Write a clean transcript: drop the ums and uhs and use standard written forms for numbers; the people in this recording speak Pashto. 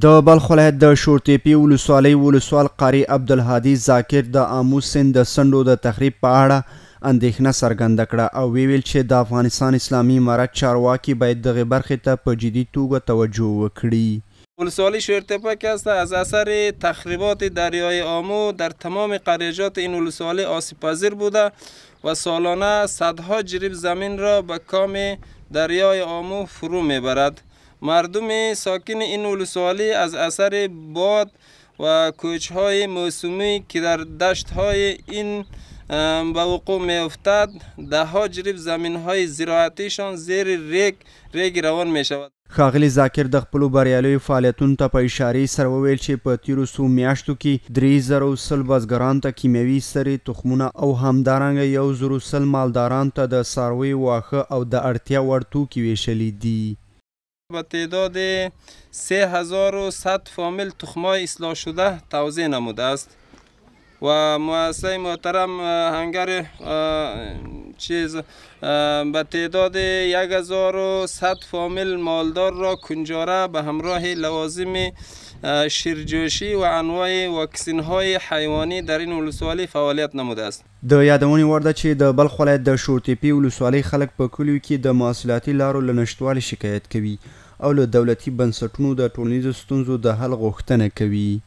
د بلخ ولایت د شورتیپی ولسوالۍ ولسوال قاري عبدالهادي ذاکر د آمو سیند د څنډو د تخریب په اړه اندېښنه څرګنده کړه او ویل چې د افغانستان اسلامي امارت چارواکي باید دغه برخې ته په جدي توګه توجه وکړي. ولسوالی شورتیپی که است از اثر تخریبات دریای آمو در تمام قریجات این ولسوالی آسیب پذیر بوده و سالانه صدها جریب زمین را به کام دریای آمو فرو میبرد. مردم ساکن این ولسوالی از اثر باد و کوچهای موسمی که در دشتهای این به وقوع می افتد ده ها جریب زمین های زراعتیشان زیر ریگ روان می شود. ښاغلي ذاکر د خپلو بریالیو فعالیتونو ته په اشارې سره وویل چې په تیرو څو میاشتو کې 3000 بزګرانو ته کیمیاوي سرې تخمونه او همدارنګه 1000 مالدارانو ته د څارویو واښه او د اړتیا وړ توکي ویشلي دي. به تعداد 3100 فامیل تخمای اصلاح شده توزیع نموده است و مؤسسه محترم هنگر به تعداد 1100 فامیل مالدار را کنجاره به همراه لوازم شیرجوشی و انواع واکسین های حیوانی در این ولسوالی فعالیت نموده است. د یادونې وړ ده چې د بلخ ولایت د شورتیپی ولسوالۍ خلک په کلیو کې د مواصلاتي لارو له نشتوالي شکایت کوي او له دولتي بنسټونو د ټولنیزو ستونزو د حل غوښتنه کوي.